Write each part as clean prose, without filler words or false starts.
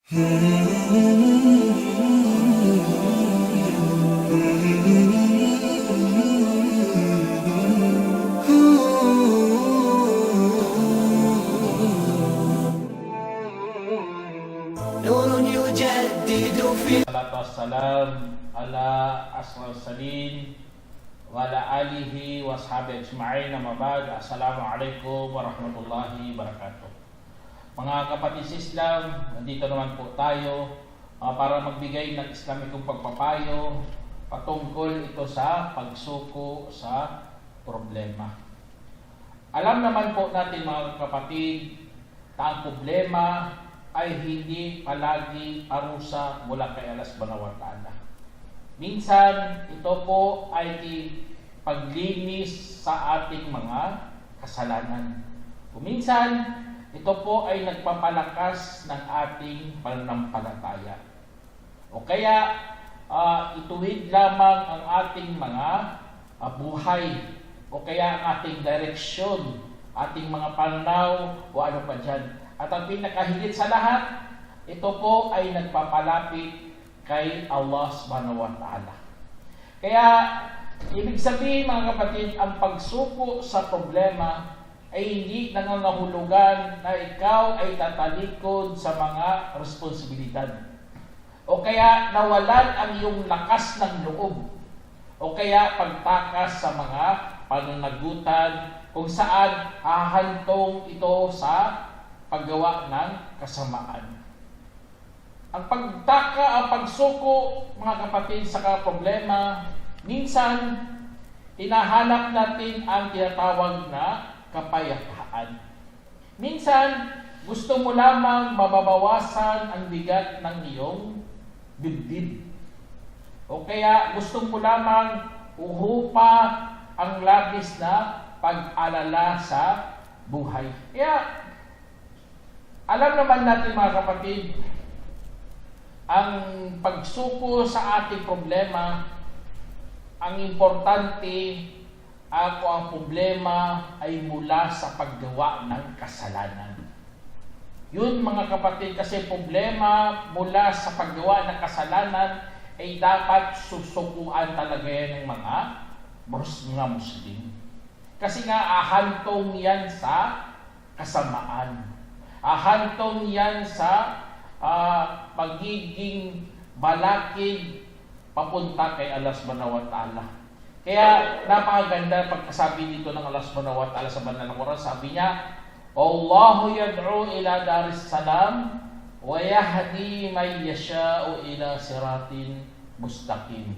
نور يجدد في Salatu wassalam ala asrul salin wa ala alihi wa sahbihi ajma'in, amma ba'd. Assalamualaikum warahmatullahi wabarakatuh. Mga kapatid sa Islam, nandito naman po tayo para magbigay ng Islamikong pagpapayo patungkol ito sa pagsuko sa problema. Alam naman po natin mga kapatid na ang problema ay hindi palagi parusa mula kay Allah Subhanahu wa Ta'ala. Minsan, ito po ay paglinis sa ating mga kasalanan. Minsan, ito po ay nagpapalakas ng ating pananampalataya. O kaya, ituwid lamang ang ating mga buhay, o kaya ang ating direksyon, ating mga pananaw, o ano pa dyan. At ang pinakahigit sa lahat, ito po ay nagpapalapit kay Allah Subhanahu wa Ta'ala. Kaya, ibig sabihin mga kapatid, ang pagsuko sa problema ay hindi nangangahulugan na ikaw ay tatalikod sa mga responsibilidad. O kaya nawalan ang iyong lakas ng loob. O kaya pagtakas sa mga pananagutan kung saan hahantong ito sa paggawa ng kasamaan. Ang pagsuko, mga kapatid, sa problema, minsan, tinahanap natin ang tinatawag na kapayapaan. Minsan, gusto mo lamang mababawasan ang bigat ng iyong dibdib. O kaya, gusto mo lamang uhupa ang labis na pag-alala sa buhay. Kaya, alam naman natin mga kapatid, ang pagsuko sa ating problema, ang importante ako ang problema ay mula sa paggawa ng kasalanan. Yun mga kapatid, kasi problema mula sa paggawa ng kasalanan ay dapat susukuan talaga yan ng mga Muslim. Kasi nga ahantong yan sa kasamaan. Ahantong yan sa pagiging balakid papunta kay Allah Subhanahu wa Ta'ala. Kaya napakaganda pagkasabi dito ng Allah Subhanahu wa Ta'ala sa banal na Quran. Sabi niya, Allahu yad'u ila daris salam wa yahdi man yasha'u ila siratin mustaqim.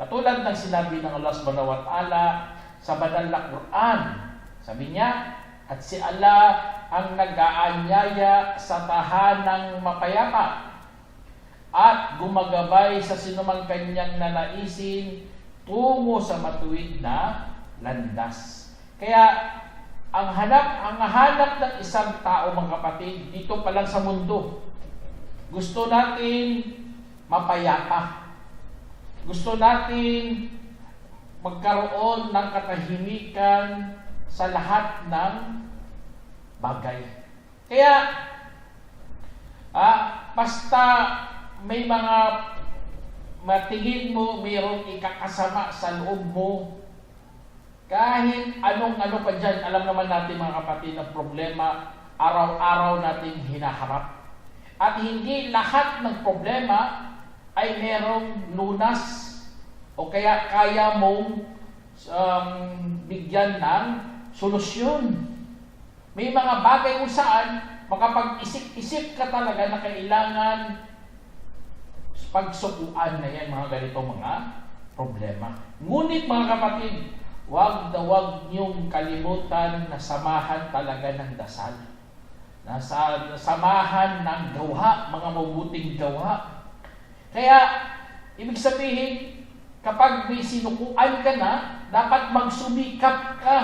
Katulad ng sinabi ng Allah Subhanahu wa Ta'ala sa banal na Quran. Sabi niya, at si Allah ang nag-aanyaya sa tahanang mapayapa at gumagabay sa sinumang kanyang nanaisin tungo sa matuwid na landas. Kaya ang hanap ng isang tao, mga kapatid, dito pa lang sa mundo, gusto natin mapayapa. Gusto natin magkaroon ng katahimikan sa lahat ng bagay. Kaya, basta may mga matingin mo, mayroong ikakasama sa loob mo, kahit anong-ano pa dyan, alam naman natin mga kapatid, ang problema, araw-araw natin hinaharap. At hindi lahat ng problema ay merong lunas o kaya kaya mong bigyan ng solusyon. May mga bagay kung saan makapag-isip-isip ka talaga na kailangan pagsukuan na yan mga ganitong mga problema. Ngunit mga kapatid, wag niyong kalimutan na samahan talaga ng dasal. Samahan ng gawa, mga mabuting gawa. Kaya, ibig sabihin, kapag may sinukuan ka na, dapat magsumikap ka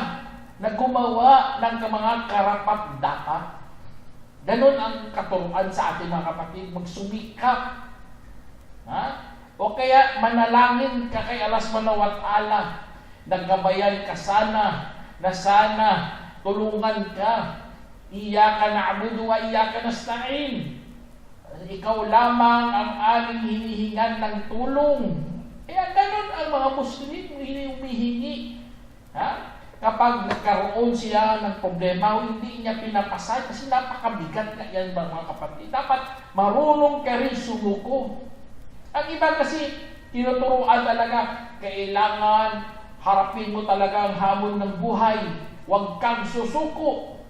na gumawa ng mga karapat-dapat. Ganon ang katuruan sa ating mga kapatid, magsumikap. O kaya manalangin ka kay Allah Subhanahu wa Ta'ala, naggabayan ka sana, na sana tulungan ka. Iyyaka na'budu wa iyyaka nasta'in. ikaw lamang ang aming hinihingan ng tulong. Kaya ganun ang mga Muslim humihingi. Ha? Kapag nagkaroon siya ng problema, hindi niya pinapasay kasi napakabigat na yan mga kapatid. Dapat marunong ka rin sumuko. Ang iba kasi tinuturuan talaga, kailangan harapin mo talaga ang hamon ng buhay. Huwag kang susuko.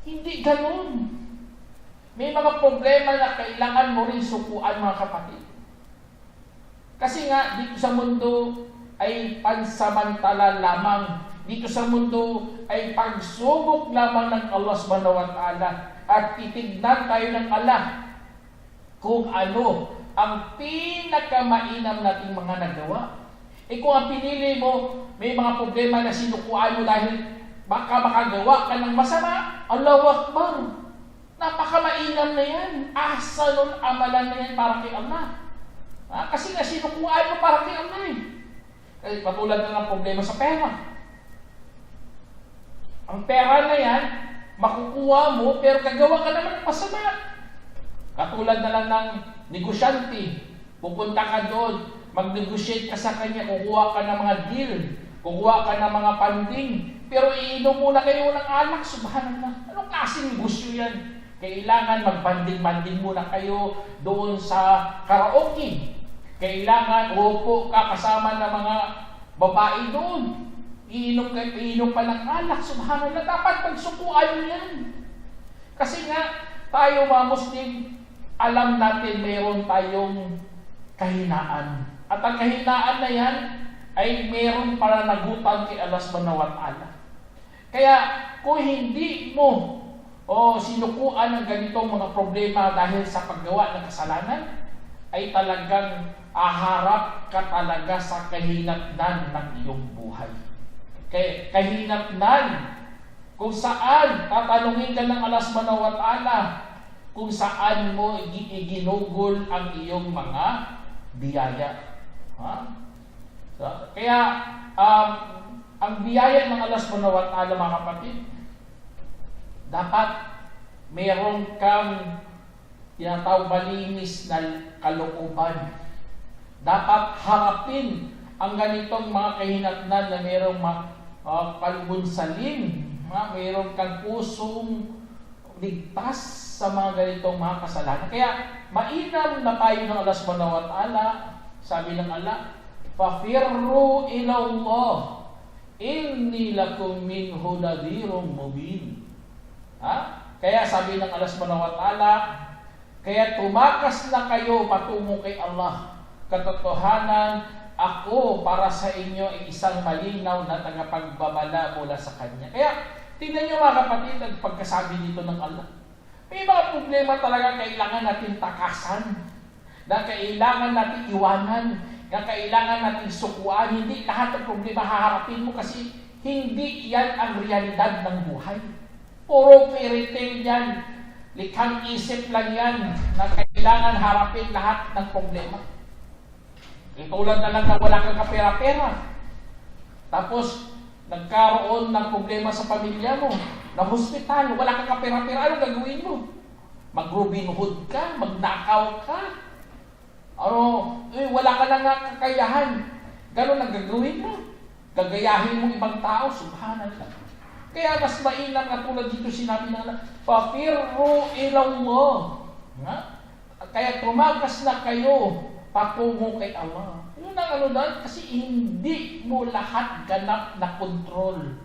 Hindi ganun. May mga problema na kailangan mo rin sukuan mga kapatid. Kasi nga, dito sa mundo ay pansamantala lamang. Dito sa mundo ay pagsubok lamang ng Allah subhanahu wa ta'ala. At titignan tayo ng Allah kung ano ang pinakamainam nating mga nagawa. Kung ang pinili mo, may mga problema na sinukuan mo dahil baka makagawa ka ng masama, Allahu Akbar. Napakamainam na yan. Ahsanul amalan na yan para kay Allah. Kasi nga sinukuan mo para kay Allah eh. Kasi patulad na ng problema sa pera. Ang pera na yan, makukuha mo pero gagawa ka naman ng masama. Katulad na lang ng negosyante. Pupunta ka doon, mag-negotiate ka sa kanya, kukuha ka ng mga deal, kukuha ka ng mga funding, pero iinom muna kayo ng alak, subhanallah. Anong klaseng negosyo yan? Kailangan mag-banding-banding muna kayo doon sa karaoke. Kailangan upo ka kasama ng mga babae doon. Iinom pa ng alak, subhanallah. Dapat pagsukuan mo yan. Kasi nga, tayo mga Muslim, alam natin mayroon tayong kahinaan. At ang kahinaan na yan ay mayroon pananagutan kay Allah subhanahu wa ta'ala. Kaya kung hindi mo sinukuan ng ganitong mga problema dahil sa paggawa ng kasalanan, ay talagang aharap ka talaga sa kahinatnan ng iyong buhay. Kahinatnan kung saan tatanungin ka ng Allah subhanahu wa ta'ala kung saan mo iginugol ang iyong mga biyaya. Kaya ang biyaya ng Allah subhanahu wa ta'ala mga kapatid, dapat mayroon kang tinatawag malinis na kalooban. Dapat harapin ang ganitong mga kahinatnan na mayroong palbunsalin. Mayroon kang pusong ligtas sa mga ganitong mga kasalanan. Kaya mainam na payo ng Allah subhanahu wa ta'ala. Sabi ng Allah, "Fafirru ila Allah, inni lakum minhu nadhirun mubin." Kaya sabi ng Allah subhanahu wa ta'ala, kaya tumakas na kayo patungo kay Allah. Katotohanan, ako para sa inyo ay isang malinaw na tagapagbabala mula sa Kanya. Kaya, tingnan nyo mga kapatid, ang pagkasabi dito ng Allah. May mga problema talaga kailangan natin takasan, na kailangan natin iwanan, na kailangan natin sukuan. Hindi lahat ng problema haharapin mo kasi hindi yan ang realidad ng buhay. Puro fairy tale yan. Likhang isip lang yan na kailangan harapin lahat ng problema. Tulad na lang na wala kang kapera-pera. Tapos, nagkaroon ng problema sa pamilya mo, na hospital, wala kang kapera-pera, anong gagawin mo? Mag-Robin Hood ka? Magnakaw ka? Wala ka na nga kakayahan. Ganon ang gagawin mo. Gagayahin mo ibang tao, subhanallah. Kaya mas mainam na tulad dito sinabi ng Allah, "Fafirru ila Allah." Kaya tumakas na kayo patungo kay Allah. Yun ang doon, kasi hindi mo lahat ganap na kontrol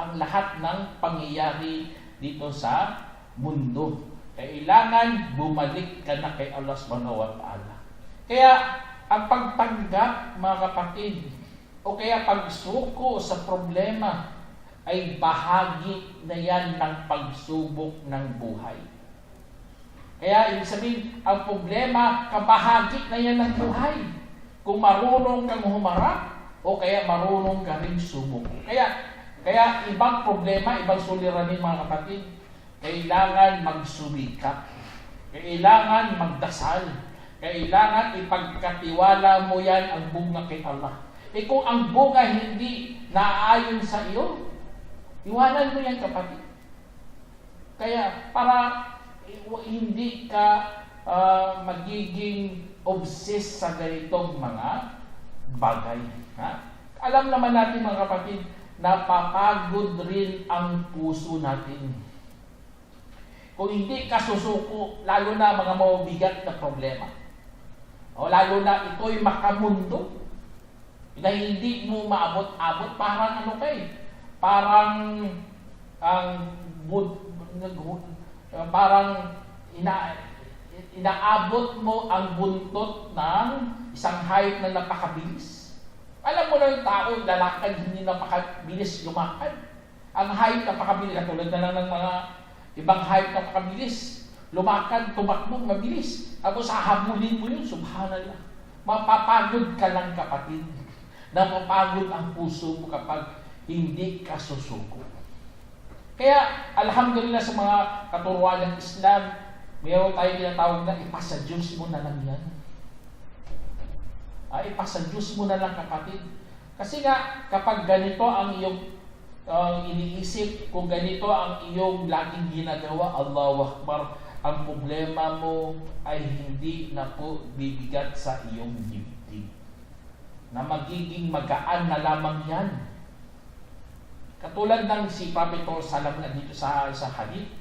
ang lahat ng pangyayari dito sa mundo. Kailangan bumalik ka na kay Allah subhanahu wa ta'ala. Kaya ang pagtanggap mga kapatid o kaya pagsuko sa problema ay bahagi na yan ng pagsubok ng buhay. Kaya ibig sabihin, ang problema, kabahagi na yan ng buhay. Kung marunong kang humarap, o kaya marunong ka rin sumuko. Kaya ibang problema, ibang suliranin mga kapatid, kailangan magsumikap. Kailangan magdasal. Kailangan ipagkatiwala mo yan ang bunga kay Allah. Kung ang bunga hindi naaayon sa iyo, iwanan mo yan kapatid. Kaya para hindi ka magiging obsessed sa ganitong mga bagay. Ha? Alam naman natin mga kapatid, napapagod rin ang puso natin. Kung hindi ka susuko, lalo na mga mabigat na problema, o lalo na ito'y makamundo, na hindi mo maabot-abot, parang ano parang inaabot mo ang buntot ng isang hayop na napakabilis. Alam mo na yung tao, lalakad, hindi napakabilis lumakad. Ang hayop napakabilis, katulad na lang ng mga ibang hayop napakabilis. Lumakad, tumakbo, mabilis. Tapos hahabulin mo yun, subhanallah. Mapapagod ka lang kapatid. Napapagod ang puso mo kapag hindi ka susuko. Kaya, alhamdulillah sa mga katuruan ng Islam, mayroon tayo tinatawag na ipasa Diyos mo na lang yan. Ipasa Diyos mo na lang kapatid. Kasi nga, kapag ganito ang iyong iniisip, kung ganito ang iyong laging ginagawa, Allahu Akbar, ang problema mo ay hindi na po bibigat sa iyong dibdib. Na magiging magaan na lamang yan. Katulad ng si Prophet Salam na dito sa hadith.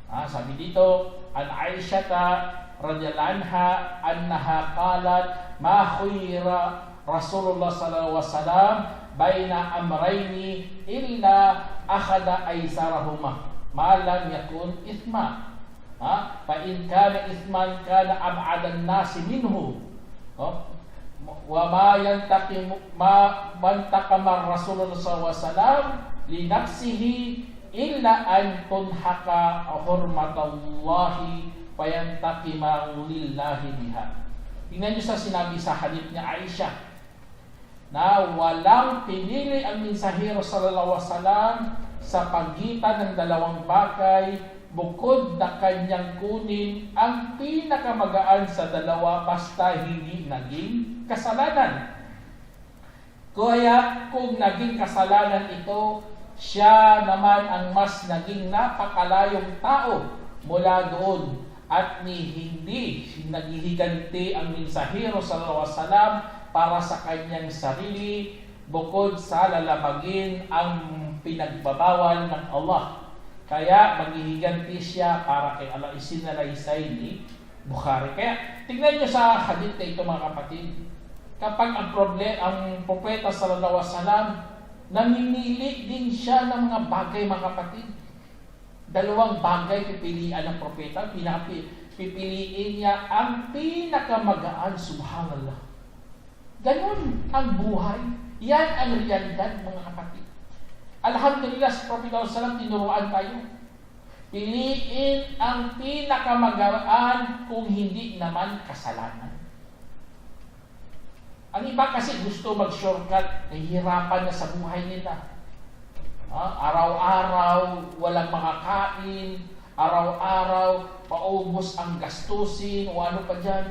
Sabi dito, an Aisha radhiyallahu anha annaha qalat ma khuyira Rasulullah sallallahu alaihi wasallam baina amrayni illa akhadha aysarahuma ma lam yakun ithma. Fa in kana ithman kana ab'ada an-nas minhu. Wa ma yantaqim ma bantaqama Rasulullah sallallahu alaihi wasallam li nafsihi illa an tunhaka hurmatallahi fayantaqima lillahi biha. Tingnan niyo sa sinabi sa hadith ni Aisha na walang pinili ang mensahero sallallahu alaihi wasallam sa pagitan ng dalawang bagay bukod na kanyang kunin ang pinakamagaan sa dalawa basta hindi naging kasalanan. Kaya kung naging kasalanan ito, siya naman ang mas naging napakalayong tao mula doon at hindi naghihiganti ang mensahero sallallahu alaihi wasallam para sa kanyang sarili bukod sa lalabagin ang pinagbabawal ng Allah. Kaya maghihiganti siya para kay Allah. Isinalaysay ni Bukhari. Kaya tingnan niyo sa hadith na ito mga kapatid. Kapag ang propeta sallallahu alaihi wasallam namimili din siya ng mga bagay mga kapatid. Dalawang bagay pipilian ng propeta. Pipiliin niya ang pinakamagaan, subhanallah. Ganon ang buhay. Yan ang realidad mga kapatid. Alhamdulillah sa Prophet ﷺ tinuruan tayo. Piliin ang pinakamagaan kung hindi naman kasalanan. Ang iba kasi gusto mag-shortcut, nahihirapan na sa buhay nila. Araw-araw, walang makakain, araw-araw, paubos ang gastusin, o ano pa dyan.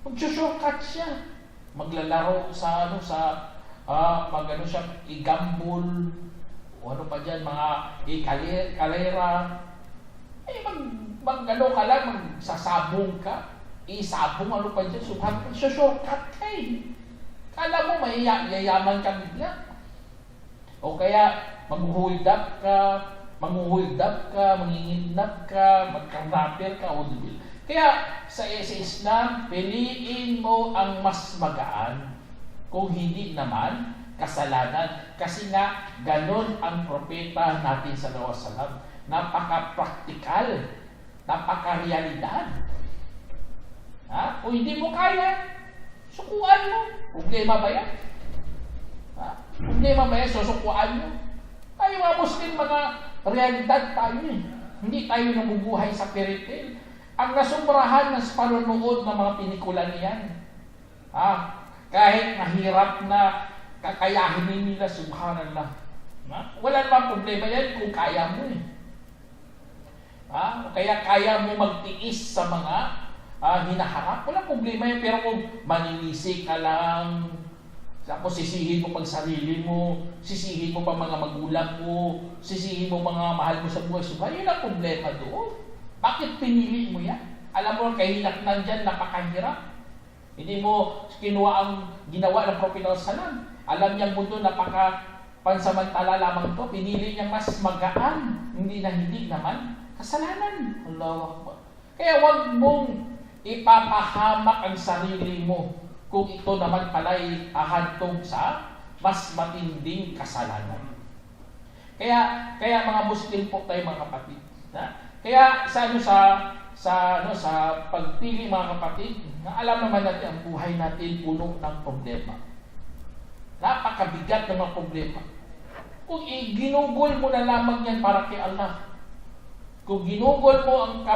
Mag-shortcut siya. Maglalaro sa magano siya, igambol, o ano pa dyan, mga kalera. Mag-ano ka lang, magsasabong ka. Isabong ano pa dyan, subhanallah, shortcut ka eh. Kala mo may yayaman ka bigla. O kaya mag-hold up ka, mangingidnap ka, mag-karnapper ka, o dibil. Kaya sa Islam, piliin mo ang mas magaan kung hindi naman kasalanan. Kasi nga, ganon ang propeta natin sallallahu alaihi wasallam. Napaka-praktikal, napaka-realidad. Kung hindi mo kaya, sukuan mo. Problema ba yan? Problema ba yan? Susukuan mo. Tayo mga Muslim, mga realidad tayo eh. Hindi tayo nabubuhay sa fairy tale. Ang nasumbrahan ng panunood ng mga pinikula niyan. Kahit mahirap na kakayahin nila, subhanallah. Wala namang problema yan kung kaya mo eh. Kaya kaya mo magtiis sa mga hinaharap. Wala problema yan. Pero kung maninisi ka lang, tapos sisihin mo pang sarili mo, sisihin mo pang mga magulang mo, sisihin mo mga mahal mo sa buhay, yun ang problema doon. Bakit pinili mo yan? Alam mo, kahinatnan dyan, napakahirap. Hindi mo kinuha ang ginawa ng Propeta Salam. Alam niyang mundo, pansamantala lamang to. Pinili niyang mas magaan. Hindi naman kasalanan. Allahu Akbar. Kaya huwag mong ipapahamak ang sarili mo kung ito naman pala'y ahantong sa mas matinding kasalanan. Kaya mga Muslim po tayo mga kapatid. Kaya sa pagpili mga kapatid, na alam naman natin ang buhay natin puno ng problema. Napakabigat ng mga problema. Kung ginugol mo na lamang yan para kay Allah, kung ginugol mo ang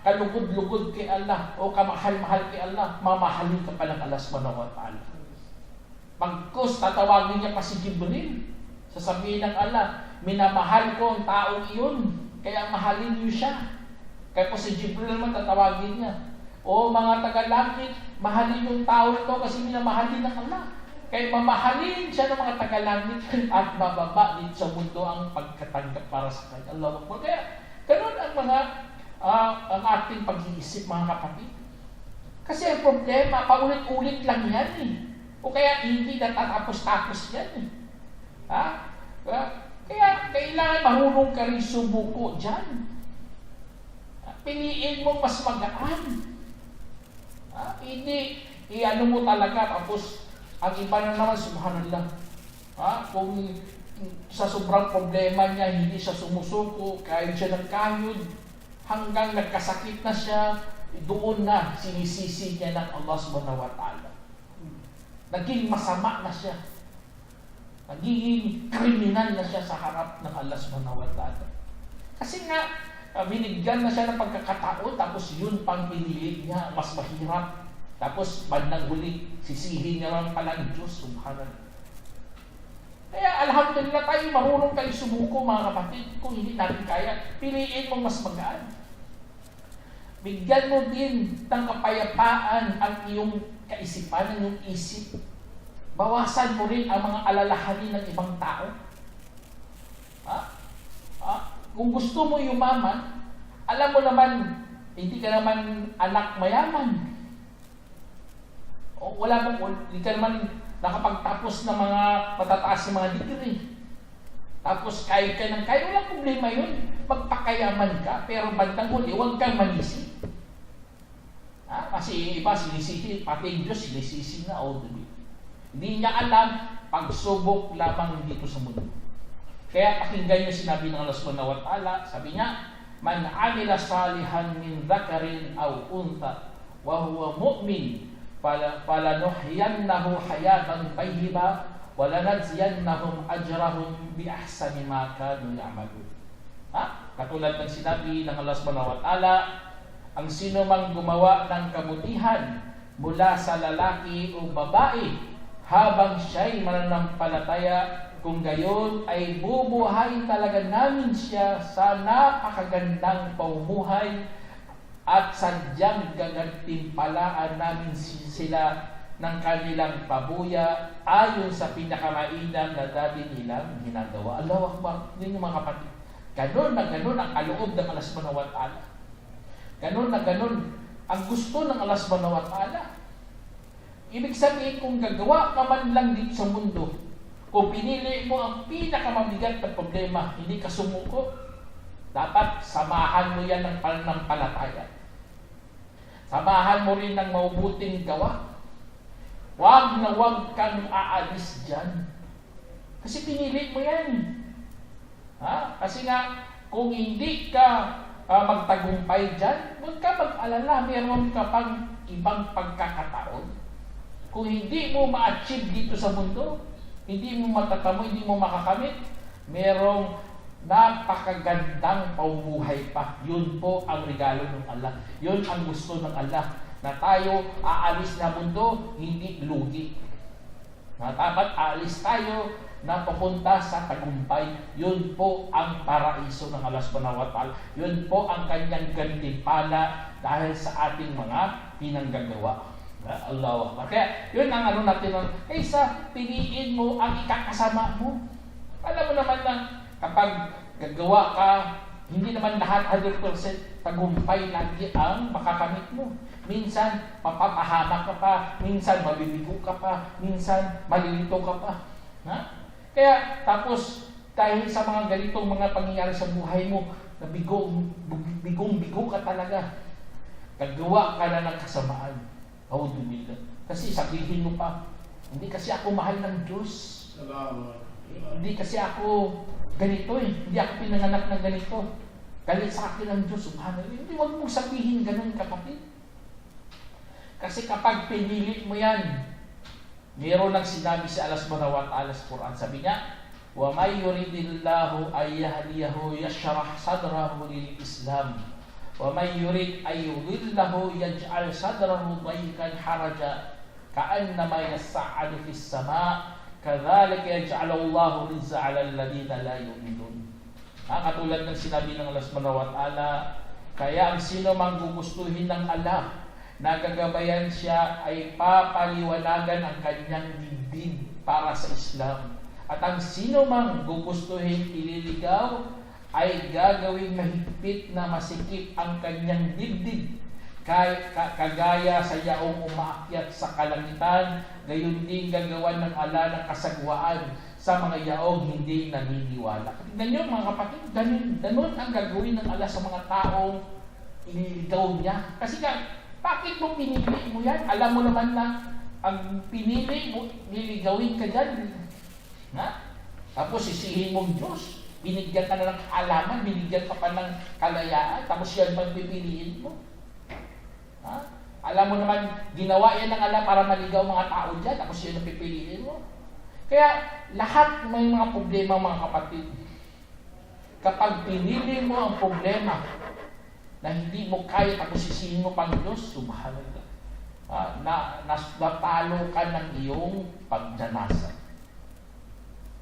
kalugod-lugod kay Allah o kamahal-mahal kay Allah, mamahalin ka pa ng Allah subhanahu wa ta'ala. Pagkus, tatawagin niya pa si Jibril. Sasabihin ng Allah, minamahal ko ang taong iyon, kaya mahalin niyo siya. Kaya po si Jibril naman tatawagin niya, o mga taga-langit, mahalin yung tao ito kasi minamahalin ng Allah. Kaya mamahalin siya ng mga taga-langit at bababa dito sa mundo ang pagkatanggap para sa kanya. Allah Akbar. Kaya ganun ang ating pag-iisip mga kapatid. Kasi ang problema, paulit-ulit lang yan eh. O kaya hindi natatapos-tapos yan eh. Kaya kailangan marunong ka rin sumuko dyan. Piliin mo mas magaan. Hindi, i-ano mo talaga, tapos ang iba na naman, subhanallah. Kung sa sobrang problema niya, hindi siya sumusuko, kahit siya ng kayod, hanggang nagkasakit na siya, doon na sinisisi niya ng Allah subhanahu wa ta'ala. Naging masama na siya. Naging kriminal na siya sa harap ng Allah subhanahu wa ta'ala. Kasi nga, binigyan na siya ng pagkakataon, tapos yun pang pinili niya, mas mahirap. Tapos, bandang huli, sisihin niya lang pala ng Diyos, subhanallah. Kaya, alhamdulillah tayo, marunong tayo sumuko, mga kapatid. Kung hindi natin kaya, piliin mo mas magaan. Bigyan mo din ng kapayapaan ang iyong kaisipan, ang iyong isip. Bawasan mo rin ang mga alalahanin ng ibang tao. Kung gusto mo yumaman, alam mo naman, hindi ka naman anak mayaman. O hindi ka naman nakapagtapos ng mga matataas ng mga degree. Tapos kahit ka ng kaya, walang problema yun. Magpakayaman ka, pero bandang huli, huwag kang manisi. Kasi iba sinisisi, pati yung Diyos sinisisi na all the way. Hindi niya alam, pagsubok lamang dito sa mundo. Kaya pakinggan niyo sinabi ng Allah subhanahu wa ta'ala, sabi niya, man amila salihan min dhakarin aw untha wa huwa mu'min falanuhyiyannahu hayatan tayyiba wa lanajziyannahum ajrahum bi ahsani ma kanu ya'malun. Katulad ng sinabi ng Allah subhanahu wa ta'ala, ang sino mang gumawa ng kabutihan mula sa lalaki o babae habang siya'y mananampalataya, kung gayon ay bubuhayin talaga namin siya sa napakagandang pamumuhay at sadyang gagantimpalaan namin sila ng kanilang pabuya ayon sa pinakamainam na dati nilang ginagawa. Allahu Akbar. Hindi mga kapatid. Ganon na ganon ang kaloob ng Allah subhanahu wa ta'ala. Ganon na ganon ang gusto ng Allah subhanahu wa ta'ala. Ibig sabihin, kung gagawa ka man lang dito sa mundo, kung pinili mo ang pinakamabigat na problema, hindi ka sumuko, dapat samahan mo yan ng pananampalataya. Samahan mo rin ng mabuting gawa. Huwag na huwag kang aalis dyan. Kasi pinili mo yan. Kasi nga, kung hindi ka magtagumpay dyan, huwag ka mag-alala, meron ka pang ibang pagkakataon. Kung hindi mo ma-achieve dito sa mundo, hindi mo matatamo, hindi mo makakamit, merong napakagandang pamumuhay pa. Yun po ang regalo ng Allah. Yun ang gusto ng Allah. Na tayo aalis na mundo, hindi lugi. Na dapat aalis tayo na papunta sa tagumpay. Yun po ang paraiso ng Allah subhanahu wa ta'ala. Yun po ang kanyang gantimpala dahil sa ating mga pinanggagawa. Allah. Kaya yun ang natin, kaysa piliin mo ang ikakasama mo. Alam mo naman na kapag gagawa ka, hindi naman lahat 100%. tagumpay lagi ang makakamit mo. Minsan, mapapahamak ka pa, minsan mabibigo ka pa, minsan malilito ka pa. Ha? Kaya, tapos, dahil sa mga ganitong mga pangyayari sa buhay mo, na bigong-bigo ka talaga. Kagawa ka na ng kasamaan. Dumila. Kasi sabihin mo pa, hindi kasi ako mahal ng Diyos. Hindi kasi ako ganito Hindi ako pinanganak ng ganito. Galit sa akin ang Diyos. Subhanallah. Hindi, huwag mong sabihin ganun, kapatid. Kasi kapag pinili mo yan, mayroon nang sinabi si Allah subhanahu wa ta'ala sa Quran. Sabi niya, وَمَنْ يُرِدِ اللَّهُ أَنْ يَهْدِيَهُ يَشْرَحْ صَدْرَهُ لِلْإِسْلَامِ وَمَنْ يُرِدْ أَنْ يُضِلَّهُ يَجْعَلْ صَدْرَهُ ضَيِّقًا حَرَجًا كَأَنَّمَا يَصَّعَّدُ فِي السَّمَاءِ كَذَلِكَ يَجْعَلُ اللَّهُ الرِّجْسَ عَلَى الَّذِينَ لَا يُؤْمِنُونَ. Katulad ng sinabi ng Allah subhanahu wa ta'ala, kaya ang sino mang gugustuhin ng Allah na gagabayan siya ay papaliwanagan ang kanyang dibdib para sa Islam. At ang sino mang gugustuhin ililigaw ay gagawing mahigpit na masikip ang kanyang dibdib kagaya sa yaong umaakyat sa kalangitan, gayon din gagawan ng Allah ng kasagwaan sa mga yaong hindi naniniwala. Tingnan niyo mga kapatid, ganun ang gagawin ng Allah sa mga taong ililigaw niya. Kasi bakit mo pinili mo yan? Alam mo naman na ang pinili mo, niligawin ka dyan. Tapos sisihin mong Diyos. Binigyan ka na ng kaalaman, binigyan ka pa ng kalayaan, tapos yan bang pipiliin mo? Alam mo naman, ginawa yan ng Allah para maligaw mga tao dyan, tapos yan ang pipiliin mo. Kaya lahat may mga problema mga kapatid. Kapag pinili mo ang problema na hindi mo kaya, tapos sisihin mo pang Diyos, subhanallah, natalo ka ng iyong pagdanasa.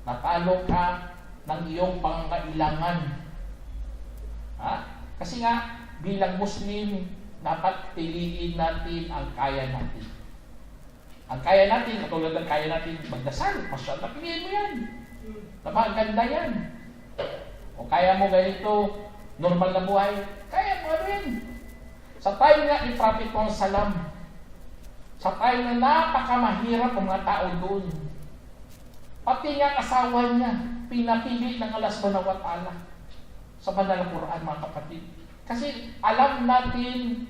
Natalo ka ng iyong pangailangan. Kasi nga, bilang Muslim, dapat piliin natin ang kaya natin. Ang kaya natin, katulad ng kaya natin magdasal, masyadong piliin mo yan. Napakaganda yan. O kaya mo ganito, normal na buhay, kaya mo rin. Sa tayo nga ni Prophet Muhammad Salam, sa tayo na napakamahirap ang mga tao doon. Pati nga asawa niya, pinapili ng Allah subhanahu wa ta'ala sa banal na Quran, mga kapatid. Kasi alam natin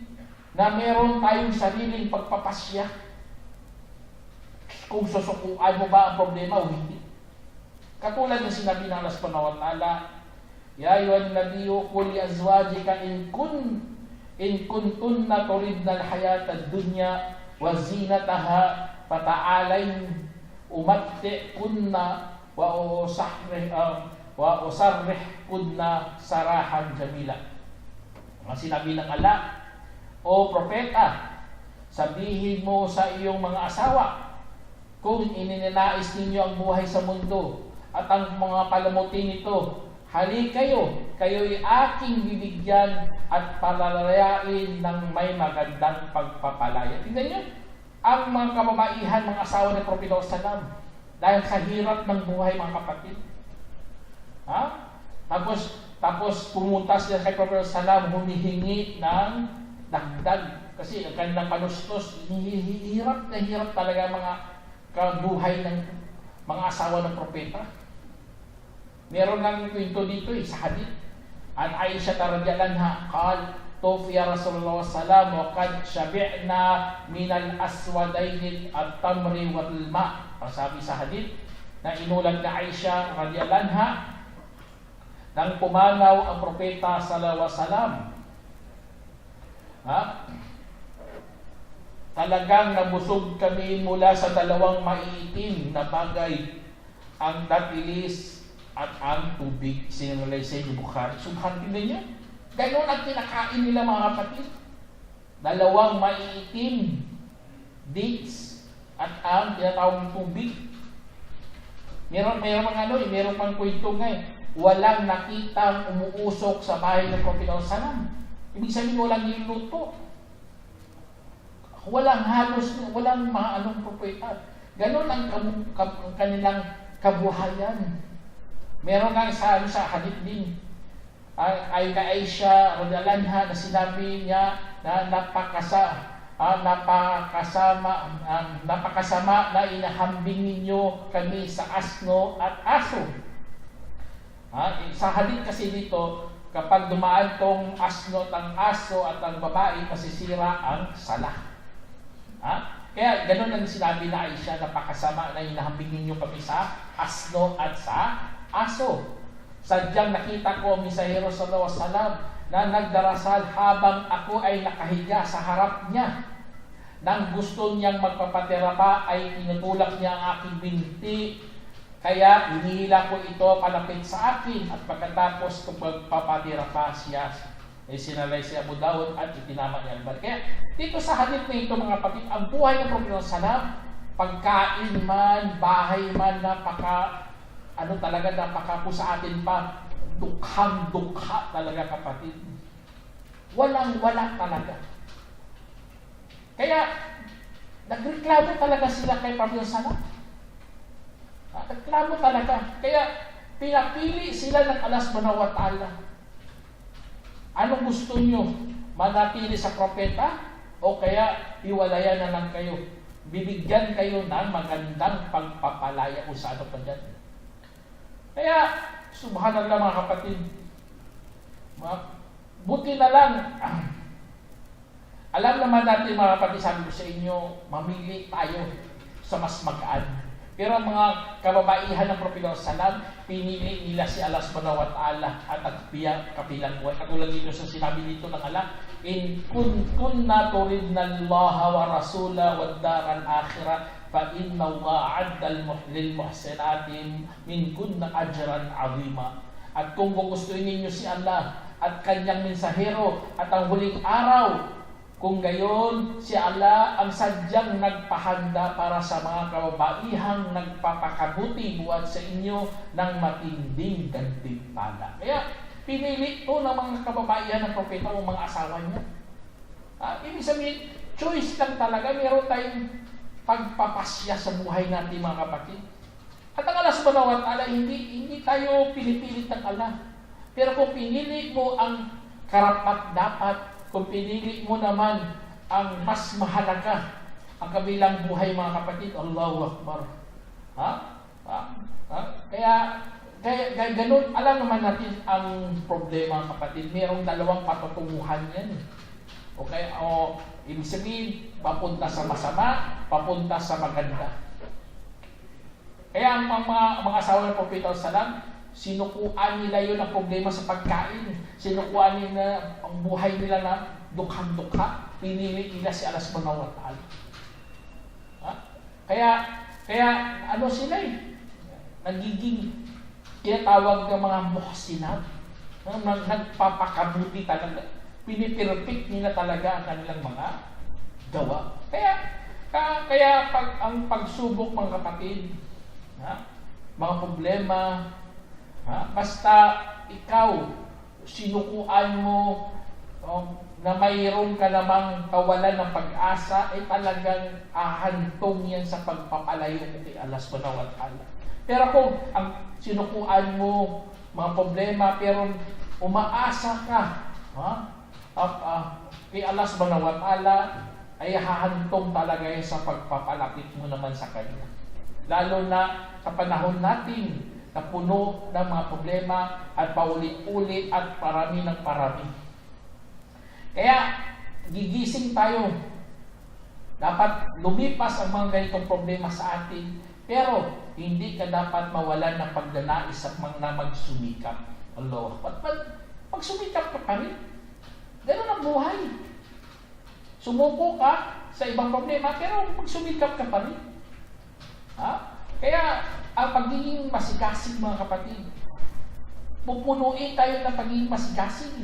na meron tayong sariling pagpapasya. Kung susukuan mo ba ang problema o hindi. Katulad ng sinabi ng Allah subhanahu wa ta'ala, Ya ayyuhan nabiyyu qul li azwajika in kuntunna turidna al-hayata ad-dunya wa zinataha fata'alayn umatti'kunna wa usarrihkunna sarahan jamila. Ang sinabi ng Allah, O propeta, sabihin mo sa iyong mga asawa, kung ininanais ninyo ang buhay sa mundo at ang mga palamutin nito, hali kayo'y aking bibigyan at palalayain ng may magandang pagpapalaya. Tingnan nyo, ang mga kababaihan, mga asawa ng Propeta Salam, dahil sa hirap ng buhay, mga kapatid. Tapos pumunta sila kay Propeta Salam, humihingi ng dagdag. Kasi ang kanilang panustos, hirap na hirap talaga mga kabuhay ng mga asawa ng Propeta. Meron ng kwento dito sa hadith. An Aisha radhiyallahu anha qala tufiya Rasulullah sallallahu wa qad shabi'na min al-aswadayn at-tamri wal ma'. Sabi sa hadith na inulat na Aisha radhiyallahu anha nang pumanaw ang propeta sallallahu alaihi wasallam. Talagang nabusog kami mula sa dalawang maiitim na bagay, ang datilis at ang tubig. Sinulay sa Bukhari. Subhanallah niya. Ganon ang kinakain nila, mga kapatid. Dalawang maiitim, dates, at ang tinatawag tubig. Meron pang kwento nga walang nakitang umuusok sa bahay ng Propeta Salam. Ibig sabihin walang niluto. Walang mga anong propeta. Ganon ang kanilang kabuhayan. Meron nga sa hadith din. ay kay Aisha radhiyallahu anha na sinabi niya na napakasama na inahambing ninyo kami sa asno at aso. Sa hadith kasi dito, kapag dumaan tong asno at ang aso at ang babae, masisira ang sala. Kaya ganun ang sinabi na Aisha, napakasama na inahambing ninyo kami sa asno at sa aso. Sadyang nakita ko ang Mensahero sallallahu alaihi wasallam na nagdarasal habang ako ay nakahiga sa harap niya. Nang gusto niyang magpapaterapa ay tinutulak niya ang aking binti. Kaya hinihila ko ito palapit sa akin at pagkatapos kung magpapaterapa siya, sinalay si Abu Dawud at itinama niya ang bal. Kaya dito sa hadith na ito mga kapatid, ang buhay ng Propeta Salam, pagkain man, bahay man, napaka po sa atin pa, dukhang-dukha talaga kapatid. Walang-wala talaga. Kaya, nagreklamo talaga sila kay Propeta Salam. Nagreklamo talaga. Kaya, pinapili sila ng Allah subhanahu wa ta'ala. Anong gusto nyo? Manatili sa propeta? O kaya, iwalayan na lang kayo? Bibigyan kayo ng magandang pagpapalaya kung sa ano pa dyan. Kaya, subhanallah mga kapatid, buti na lang, alam naman natin mga kapatid, sabi ko sa inyo, mamili tayo sa mas magaan. Pero ang mga kababaihan ng Propeta Salam, pinili nila si Allah subhanahu wa ta'ala at kapilang buhay. Katulad dito sa sinabi dito ng Allah, in kunna turidna Allah wa rasula wa daral akhirah fa inna Allah adda lil muhsinatin min kunna ajran azima. At kung gugustuhin ninyo si Allah at kanyang mensahero at ang huling araw, kung gayon si Allah ang sadyang nagpahanda para sa mga kababaihang nagpapakabuti buhat sa inyo ng matinding gantimpala. Kaya pinili ito ng mga kababaihan ng propeta o mga asawa niya. Ibig sabihin, choice lang talaga. Meron tayong pagpapasya sa buhay natin mga kapatid. At ang Allah subhanahu wa ta'ala, hindi tayo pinipilit ng Allah. Pero kung pinili mo ang karapat-dapat, kung pinili mo naman ang mas mahalaga, ang kabilang buhay mga kapatid, Allahu Akbar. Kaya ganun, alam naman natin ang problema kapatid. Mayroong dalawang patutunguhan yan. Okay? Ibig sabihin, papunta sa masama, papunta sa maganda. Kaya ang mga asawa ng Propeta Salam, sinukuan nila yun ang problema sa pagkain. Sinukuan nila ang buhay nila na dukhang-dukha. Pinili nila si Allah subhanahu wa ta'ala. Kaya ano sila nagiging tinatawag ng mga muhsinat. Nagpapakabuti talaga. Pinipirpik nila talaga ang kanilang mga gawa. Kaya ang pagsubok mga kapatid, mga problema, basta ikaw, sinukuan mo na mayroon ka namang kawalan ng pag-asa, ay talagang ahantong yan sa pagpapalayo mo kay Allah subhanahu wa ta'ala. Pero kung ang sinukuan mo, mga problema, pero umaasa ka kay Allah subhanahu wa ta'ala, ay hahantong talaga yan sa pagpapalapit mo naman sa Kanya. Lalo na sa panahon natin, na puno ng mga problema at paulit-ulit at parami ng parami. Kaya, gigising tayo. Dapat lumipas ang mga ganitong problema sa atin, pero hindi ka dapat mawalan ng pagdanais at magsumikap. Allah. Magsumikap ka pa rin. Ganun ang buhay. Sumuko ka sa ibang problema, pero magsumikap ka pa rin. Kaya, ang pagiging masigasig mga kapatid, pupunuin tayo ng pagiging masigasig.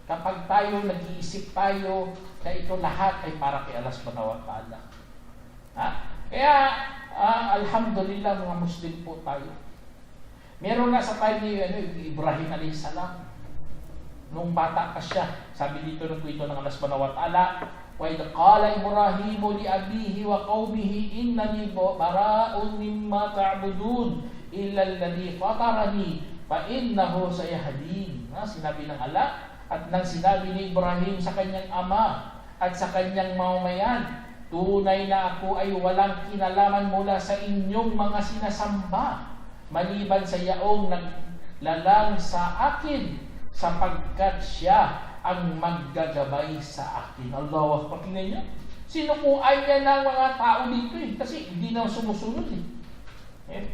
Kapag tayo nag-iisip tayo na ito lahat ay para kay Allah subhanahu wa ta'ala. Kaya, alhamdulillah mga Muslim po tayo. Meron nga sa time ni Ibrahim alayhi salam, nung bata pa siya, sabi dito ng kwento ng Allah subhanahu wa ta'ala, وَإِذْ قَالَ إِبْرَاهِيمُ لِأَبِيهِ وَقَوْمِهِ إِنَّنِي بَرَاءٌ مِّمَّا تَعْبُدُونَ إِلَّا الَّذِي فَطَرَنِي فَإِنَّهُ سَيَهْدِينِ. Sinabi ng Allah at nang sinabi ni Ibrahim sa kanyang ama at sa kanyang mamamayan, tunay na ako ay walang kinalaman mula sa inyong mga sinasamba, maliban sa yaong naglalang sa akin, sapagkat siya ang maggagabay sa akin. Allahu Akbar. Tingnan niyo. Sinukuan niya ng mga tao dito kasi hindi na sumusunod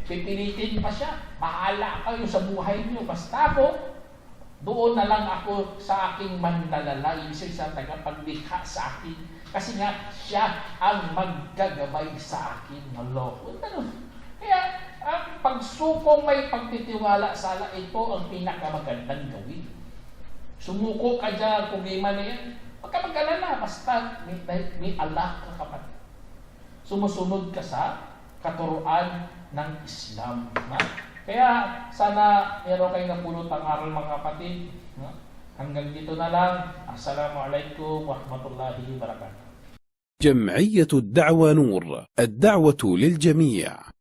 pipilitin pa siya. Bahala kayo sa buhay niyo. Basta ako, doon na lang ako sa aking manlalala, isip sa tagapaglikha sa akin. Kasi nga, siya ang maggagabay sa akin. Allah. Kaya, ang pagsukong may pagtitiwala sa Allah, ito ang pinakamagandang gawin. Sumuko ka dyan, kung di man yan, huwag ka mag-alala, basta may Allah ka kapatid. Sumusunod ka sa katuruan ng Islam. Kaya sana meron kayo napulot ang aral mga kapatid. Hanggang dito na lang. Assalamualaikum warahmatullahi wabarakatuh. جمعية الدعوة نور، الدعوة للجميع.